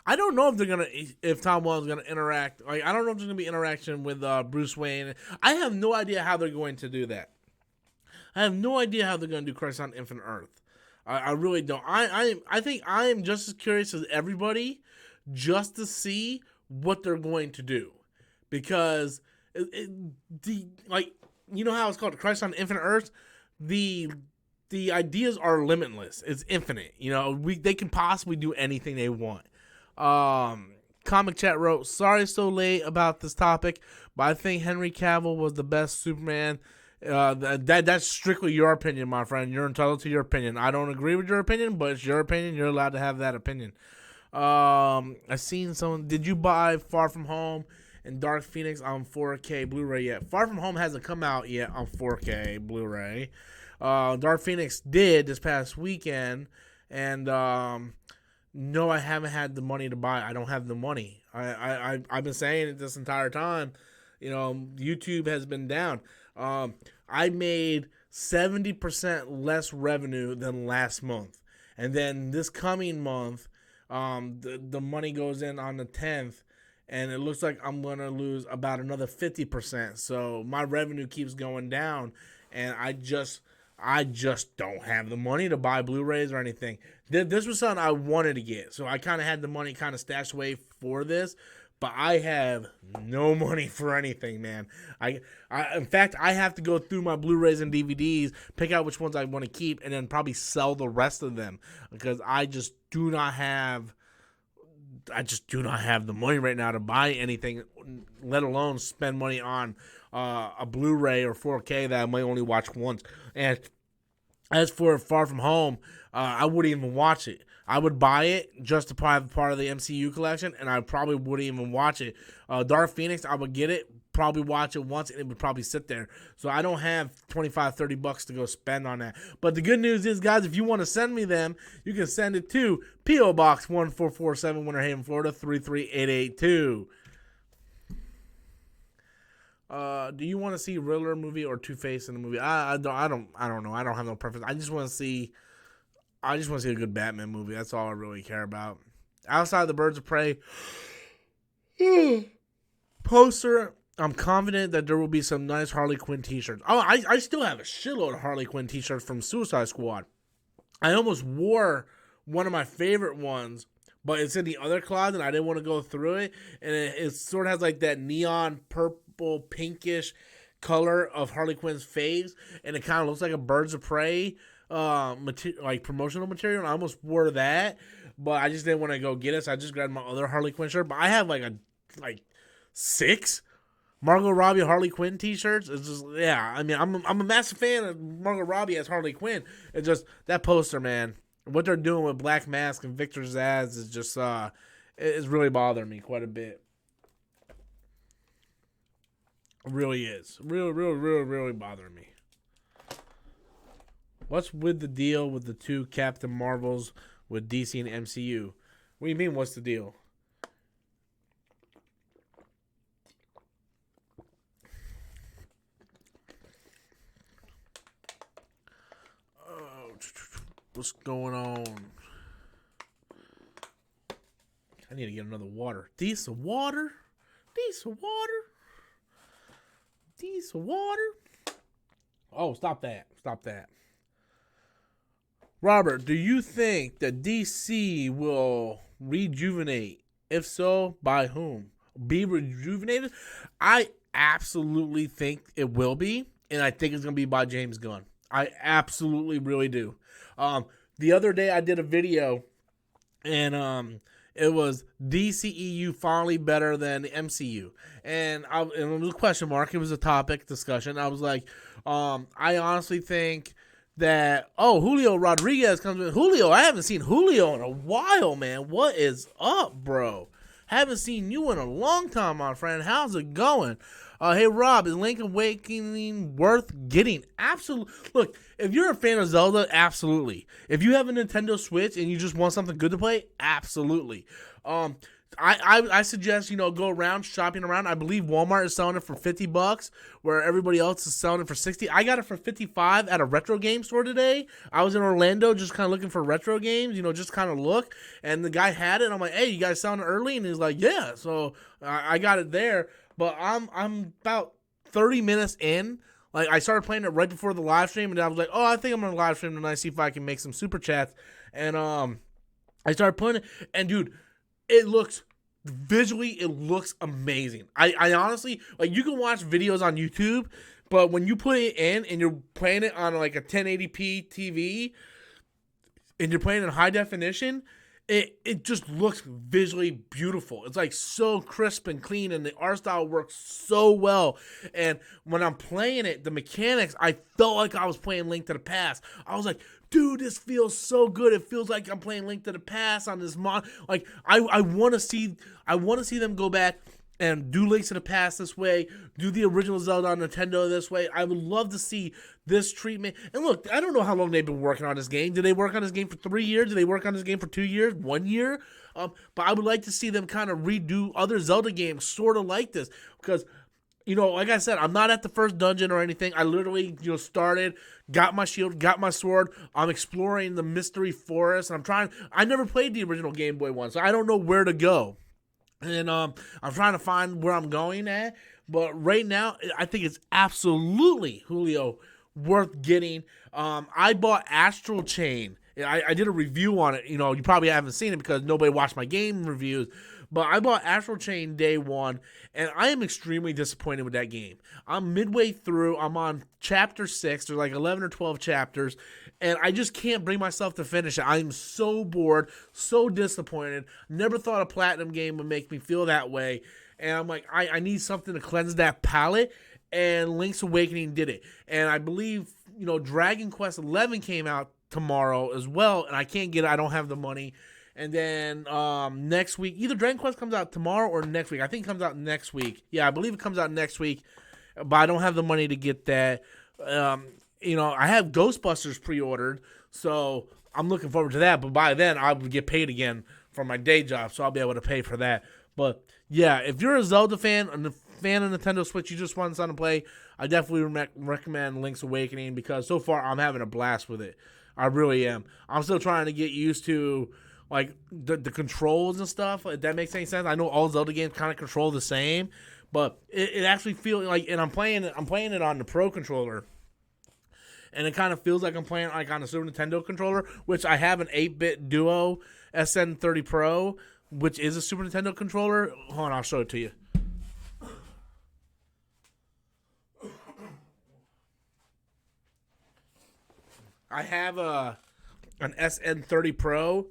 S1: I don't know if Tom Welling's gonna interact. Like, I don't know if there's gonna be interaction with Bruce Wayne. I have no idea how they're going to do that. I have no idea how they're gonna do Crisis on Infinite Earth. I really don't. I think I am just as curious as everybody, just to see what they're going to do, because you know how it's called, Crisis on Infinite Earth. The ideas are limitless. It's infinite. They can possibly do anything they want. Comic Chat wrote, sorry so late about this topic, but I think Henry Cavill was the best Superman. That's strictly your opinion, my friend. You're entitled to your opinion. I don't agree with your opinion, but it's your opinion. You're allowed to have that opinion. I seen someone, did you buy Far From Home and Dark Phoenix on 4K Blu-ray yet? Far From Home hasn't come out yet on 4K Blu-ray. Dark Phoenix did this past weekend, and no, I haven't had the money to buy it. I don't have the money. I've been saying it this entire time. YouTube has been down. I made 70% less revenue than last month. And then this coming month, the money goes in on the 10th, and it looks like I'm going to lose about another 50%. So my revenue keeps going down, and I just I just don't have the money to buy Blu-rays or anything. This was something I wanted to get, so I kind of had the money kind of stashed away for this. But I have no money for anything, man. In fact, I have to go through my Blu-rays and DVDs, pick out which ones I want to keep, and then probably sell the rest of them because I just do not have the money right now to buy anything, let alone spend money on a Blu-ray or 4K that I might only watch once. And as for Far From Home, I wouldn't even watch it. I would buy it just to have part of the MCU collection, and I probably wouldn't even watch it. Dark Phoenix, I would get it, probably watch it once, and it would probably sit there. So I don't have $25-$30 to go spend on that. But the good news is, guys, if you want to send me them, you can send it to P.O. Box 1447, Winter Haven, Florida 33882. Do you want to see Riddler movie or Two-Face in the movie? I don't know. I don't have no preference. I just want to see a good Batman movie. That's all I really care about. Outside of the Birds of Prey poster, I'm confident that there will be some nice Harley Quinn t-shirts. Oh, I still have a shitload of Harley Quinn t-shirts from Suicide Squad. I almost wore one of my favorite ones, but it's in the other closet, and I didn't want to go through it. And it sort of has like that neon purple, pinkish color of Harley Quinn's face, and it kind of looks like a Birds of Prey like promotional material, and I almost wore that, but I just didn't want to go get it, so I just grabbed my other Harley Quinn shirt. But I have like 6 Margot Robbie Harley Quinn t-shirts. It's just, yeah, I mean, I'm a massive fan of Margot Robbie as Harley Quinn. It's just that poster, man, what they're doing with Black Mask and Victor Zsasz is just it's really bothering me quite a bit. It really is really bothering me. What's with the deal with the 2 Captain Marvels with DC and MCU? What do you mean, what's the deal? Oh, what's going on? I need to get another water. Diesel water? Oh, stop that. Robert, do you think that DC will rejuvenate? If so, by whom? Be rejuvenated? I absolutely think it will be, and I think it's going to be by James Gunn. I absolutely really do. The other day I did a video, and it was DCEU finally better than the MCU. And it was a question mark. It was a topic discussion. I was like, I honestly think that, Julio Rodriguez comes in. Julio, I haven't seen Julio in a while, man. What is up, bro? Haven't seen you in a long time, my friend. How's it going? Hey, Rob, is Link's Awakening worth getting? Absolutely. Look, if you're a fan of Zelda, absolutely. If you have a Nintendo Switch and you just want something good to play, absolutely. I suggest, go around shopping around. I believe Walmart is selling it for $50, where everybody else is selling it for $60. I got it for $55 at a retro game store today. I was in Orlando just kind of looking for retro games, just kind of look. And the guy had it. And I'm like, hey, you guys selling it early? And he's like, yeah. So I got it there. But I'm about 30 minutes in. Like, I started playing it right before the live stream, and I was like, I think I'm going to live stream tonight, see if I can make some super chats. And I started playing it, and dude, it looks amazing. I honestly, like, you can watch videos on YouTube, but when you put it in and you're playing it on like a 1080p TV and you're playing in high definition, it just looks visually beautiful. It's like so crisp and clean, and the art style works so well. And when I'm playing it, the mechanics, I felt like I was playing Link to the Past. I was like, dude, this feels so good. It feels like I'm playing Link to the Past on this mod. Like, I want to see them go back and do Links to the Past this way, do the original Zelda on Nintendo this way. I would love to see this treatment. And look, I don't know how long they've been working on this game. Did they work on this game for 3 years? Did they work on this game for 2 years? 1 year? But I would like to see them kind of redo other Zelda games sort of like this. Because, like I said, I'm not at the first dungeon or anything. I literally, started, got my shield, got my sword. I'm exploring the mystery forest. And I never played the original Game Boy one, so I don't know where to go. And I'm trying to find where I'm going at. But right now, I think it's absolutely, Julio, worth getting. I bought Astral Chain. I did a review on it. You know, you probably haven't seen it because nobody watched my game reviews. But I bought Astral Chain day one, and I am extremely disappointed with that game. I'm midway through. I'm on chapter 6. There's like 11 or 12 chapters, and I just can't bring myself to finish it. I'm so bored, so disappointed. Never thought a Platinum game would make me feel that way. And I'm like, I need something to cleanse that palate, and Link's Awakening did it. And I believe, you know, Dragon Quest XI came out tomorrow as well, and I can't get it. I don't have the money. And then next week, either Dragon Quest comes out tomorrow or next week. I think it comes out next week. Yeah, I believe it comes out next week, but I don't have the money to get that. You know, I have Ghostbusters pre-ordered, so I'm looking forward to that. But by then, I will get paid again for my day job, so I'll be able to pay for that. But yeah, if you're a Zelda fan and a fan of Nintendo Switch, you just want something to play, I definitely recommend Link's Awakening because so far I'm having a blast with it. I really am. I'm still trying to get used to like the controls and stuff. If that makes any sense. I know all Zelda games kind of control the same, but it actually feels like, and I'm playing it on the Pro controller, and it kind of feels like I'm playing like on the Super Nintendo controller, which I have an 8-bit Duo SN30 Pro, which is a Super Nintendo controller. Hold on, I'll show it to you. I have an SN30 Pro,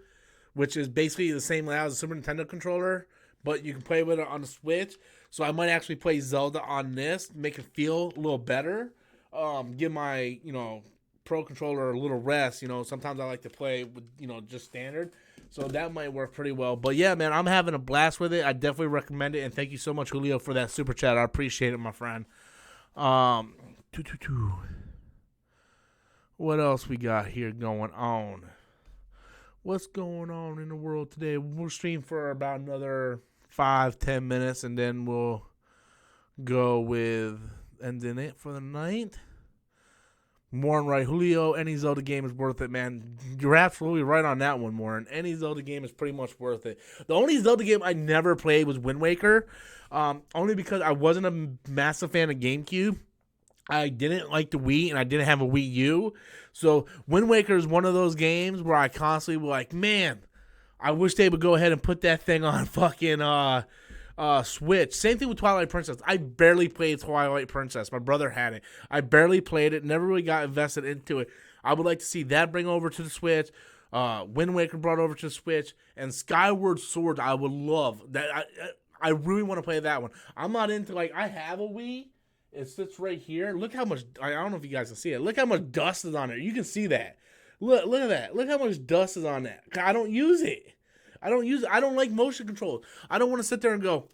S1: which is basically the same layout as a Super Nintendo controller, but you can play with it on the Switch. So I might actually play Zelda on this, make it feel a little better. Give my, you know, Pro controller a little rest. You know, sometimes I like to play with, you know, just standard. So that might work pretty well. But yeah, man, I'm having a blast with it. I definitely recommend it. And thank you so much, Julio, for that super chat. I appreciate it, my friend. What else we got here going on? What's going on in the world today? We'll stream for about another 5-10 minutes, and then we'll go with ending it for the night. Morin right, Julio, any Zelda game is worth it, man. You're absolutely right on that one, Morin. Any Zelda game is pretty much worth it. The only Zelda game I never played was Wind Waker, only because I wasn't a massive fan of GameCube. I didn't like the Wii, and I didn't have a Wii U. So Wind Waker is one of those games where I constantly was like, man, I wish they would go ahead and put that thing on fucking Switch. Same thing with Twilight Princess. I barely played Twilight Princess. My brother had it. I barely played it. Never really got invested into it. I would like to see that bring over to the Switch. Wind Waker brought over to the Switch. And Skyward Sword, I would love. That. I really want to play that one. I'm not into, like, I have a Wii. It sits right here. Look how much, I don't know if you guys can see it. Look how much dust is on it. You can see that. Look at that. Look how much dust is on that. I don't use it. I don't like motion controls. I don't want to sit there and go,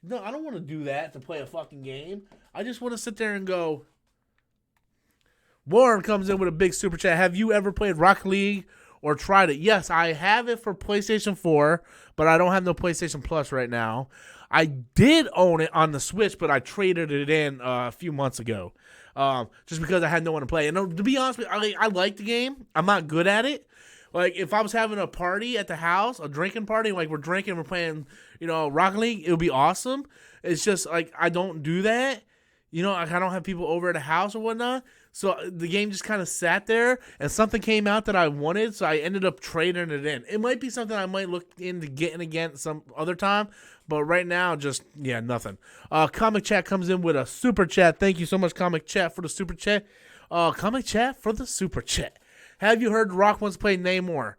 S1: no, I don't want to do that to play a fucking game. I just want to sit there and go. Warren comes in with a big super chat. Have you ever played Rocket League or tried it? Yes, I have it for PlayStation 4, but I don't have no PlayStation Plus right now. I did own it on the Switch, but I traded it in a few months ago, just because I had no one to play. And to be honest with you, I like the game. I'm not good at it. Like, if I was having a party at the house, a drinking party, like we're drinking, we're playing, you know, Rocket League, it would be awesome. It's just, like, I don't do that. You know, I don't have people over at the house or whatnot. So the game just kind of sat there, and something came out that I wanted, so I ended up trading it in. It might be something I might look into getting again some other time, but right now, just, yeah, nothing. Comic Chat comes in with a super chat. Thank you so much, Comic Chat, for the super chat. Comic Chat for the super chat. Have you heard Rock wants to play Namor?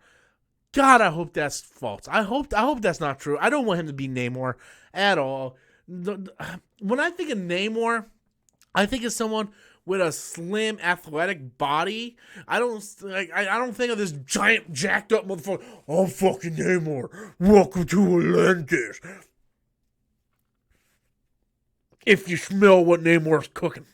S1: God, I hope that's false. I hope that's not true. I don't want him to be Namor at all. When I think of Namor, I think of someone with a slim, athletic body. I don't think of this giant, jacked up motherfucker. I'm fucking Namor. Welcome to Atlantis. If you smell what Namor's cooking.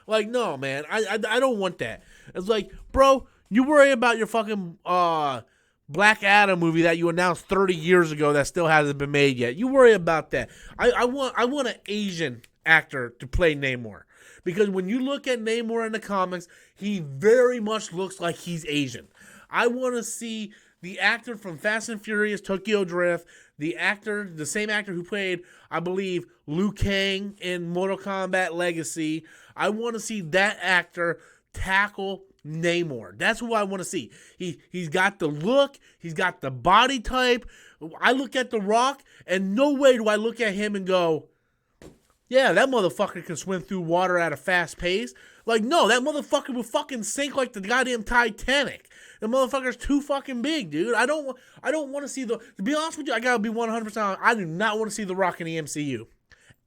S1: Like, no, man. I don't want that. It's like, bro, you worry about your fucking Black Adam movie that you announced 30 years ago that still hasn't been made yet. You worry about that. I want an Asian actor to play Namor. Because when you look at Namor in the comics, he very much looks like he's Asian. I want to see the actor from Fast and Furious Tokyo Drift, the same actor who played, I believe, Liu Kang in Mortal Kombat Legacy. I want to see that actor tackle Namor. That's who I want to see. He's got the look. He's got the body type. I look at The Rock, and no way do I look at him and go, yeah, that motherfucker can swim through water at a fast pace. Like, no, that motherfucker will fucking sink like the goddamn Titanic. The motherfucker's too fucking big, dude. I don't want to see to be honest with you, I gotta be 100% honest. I do not want to see The Rock in the MCU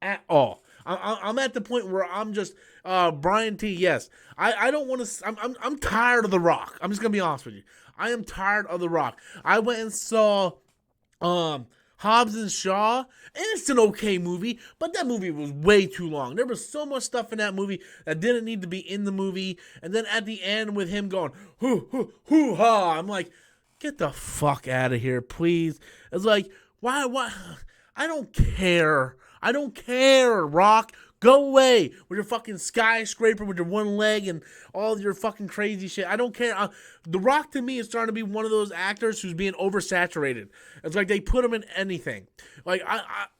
S1: at all. I'm at the point where I'm just Brian T. Yes, I don't want to. I'm tired of The Rock. I'm just gonna be honest with you. I am tired of The Rock. I went and saw Hobbs and Shaw, and it's an okay movie, but that movie was way too long. There was so much stuff in that movie that didn't need to be in the movie, and then at the end with him going, hoo ha, I'm like, get the fuck out of here, please. It's like, why, I don't care, Rock. Go away with your fucking skyscraper with your one leg and all your fucking crazy shit. I don't care. The Rock to me is starting to be one of those actors who's being oversaturated. It's like they put him in anything. Like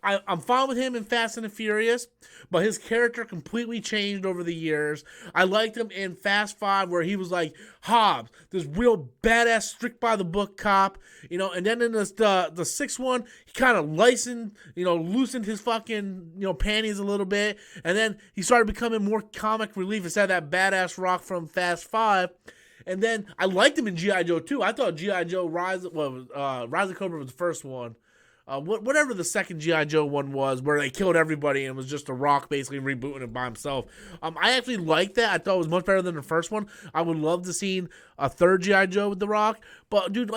S1: I'm fine with him in Fast and the Furious, but his character completely changed over the years. I liked him in Fast 5 where he was like Hobbs, this real badass, strict by the book cop, and then in the sixth one, he kind of loosened his fucking, panties a little bit, and then he started becoming more comic relief instead of that badass Rock from Fast 5. And then I liked him in G.I. Joe 2. I thought G.I. Joe Rise of Cobra was the first one. Whatever the second G.I. Joe one was, where they killed everybody and it was just The Rock basically rebooting it by himself. I actually liked that. I thought it was much better than the first one. I would love to see a third G.I. Joe with The Rock. But, dude,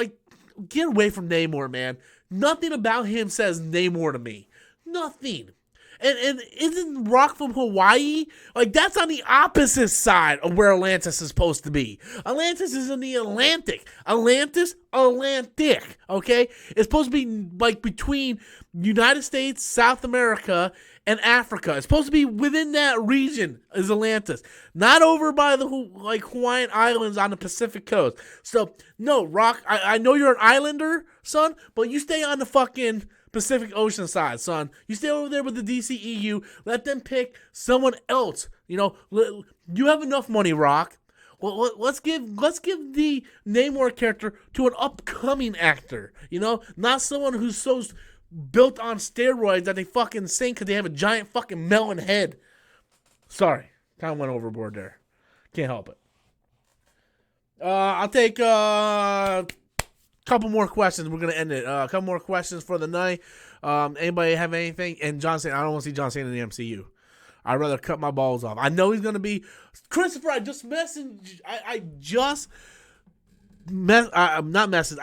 S1: get away from Namor, man. Nothing about him says Namor to me. Nothing. And isn't Rock from Hawaii? That's on the opposite side of where Atlantis is supposed to be. Atlantis is in the Atlantic. Atlantic, okay? It's supposed to be, between United States, South America, and Africa. It's supposed to be within that region is Atlantis. Not over by the, Hawaiian Islands on the Pacific coast. So, no, Rock, I know you're an islander, son, but you stay on the fucking Pacific Ocean side, son. You stay over there with the DCEU. Let them pick someone else. You have enough money, Rock. Well, let's give the Namor character to an upcoming actor. Not someone who's so built on steroids that they fucking sink because they have a giant fucking melon head. Sorry, kind of went overboard there. Can't help it. I'll take couple more questions. We're gonna end it. A couple more questions for the night. Anybody have anything? And John Cena. I don't want to see John Cena in the MCU. I'd rather cut my balls off. I know he's gonna be Christopher. I just messaged. I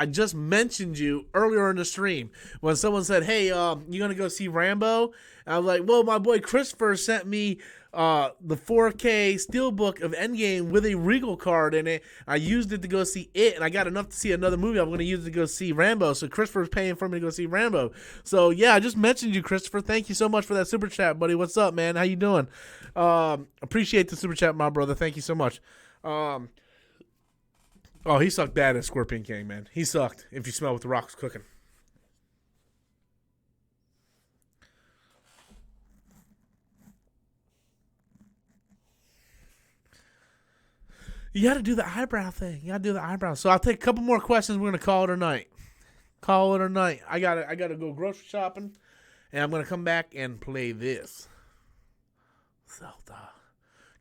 S1: just mentioned you earlier in the stream when someone said, "Hey, you gonna go see Rambo?" And I was like, "Well, my boy Christopher sent me the 4K steelbook of Endgame with a Regal card in it. I used it to go see it, and I got enough to see another movie. I'm going to use it to go see Rambo. So Christopher's paying for me to go see Rambo. So yeah, I just mentioned you, Christopher. Thank you so much for that super chat, buddy. What's up, man? How you doing? Appreciate the super chat, my brother. Thank you so much. Oh, he sucked bad at Scorpion King, man. He sucked. If you smell what The Rock's cooking. You got to do the eyebrow thing. So I'll take a couple more questions. We're gonna call it a night. I gotta go grocery shopping, and I'm gonna come back and play this Zelda.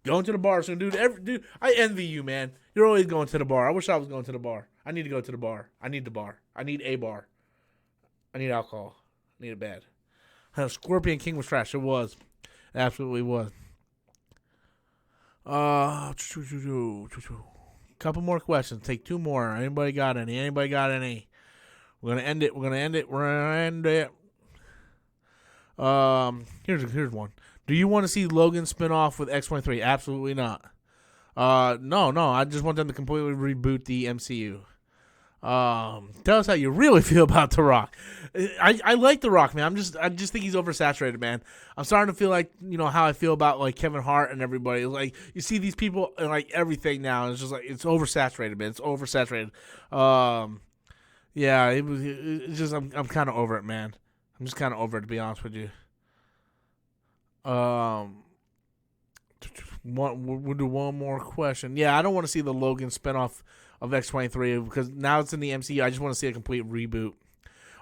S1: Going to the bar soon, dude. I envy you, man. You're always going to the bar. I wish I was going to the bar. I need to go to the bar. I need the bar. I need a bar. I need alcohol. I need it bad. Scorpion King was trash. It was. It absolutely was. Couple more questions. Take two more. Anybody got any? We're gonna end it. Here's one. Do you want to see Logan spin off with X-23? Absolutely not. No. I just want them to completely reboot the MCU. Tell us how you really feel about The Rock. I like The Rock, man. I just think he's oversaturated, man. I'm starting to feel like, you know, how I feel about like Kevin Hart and everybody. Like, you see these people and like everything now, and it's just like it's oversaturated, man. It's oversaturated. Yeah, it's just I'm kind of over it, man. I'm just kind of over it, to be honest with you. We'll do one more question. Yeah, I don't want to see the Logan spinoff of X-23 because now it's in the MCU. I just want to see a complete reboot.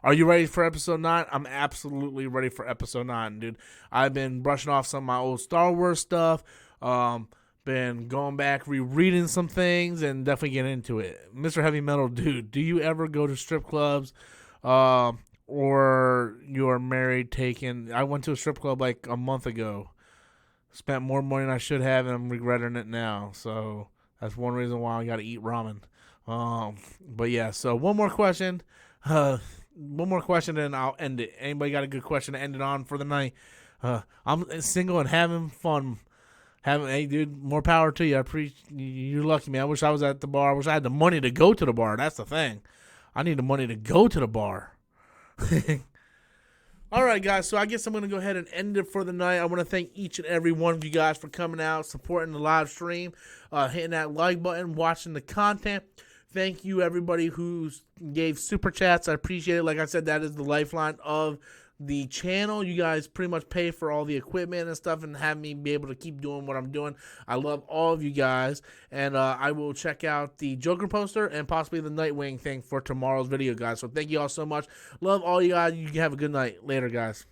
S1: Are you ready for episode 9? I'm absolutely ready for episode 9, dude. I've been brushing off some of my old Star Wars stuff. Been going back, rereading some things, and definitely getting into it. Mr. Heavy Metal, dude, do you ever go to strip clubs? Or you're married, taken? I went to a strip club like a month ago. Spent more money than I should have, and I'm regretting it now. So that's one reason why I got to eat ramen. But yeah, so one more question. And I'll end it. Anybody got a good question to end it on for the night? I'm single and having fun. Hey, dude, more power to you. You're lucky, man. I wish I was at the bar. I wish I had the money to go to the bar. That's the thing. I need the money to go to the bar. All right, guys, so I guess I'm going to go ahead and end it for the night. I want to thank each and every one of you guys for coming out, supporting the live stream, hitting that like button, watching the content. Thank you, everybody who gave super chats. I appreciate it. Like I said, that is the lifeline of the channel. You guys pretty much pay for all the equipment and stuff and have me be able to keep doing what I'm doing. I love all of you guys, and I will check out the Joker poster and possibly the Nightwing thing for tomorrow's video, guys. So thank you all so much. Love all you guys. You have a good night. Later, guys.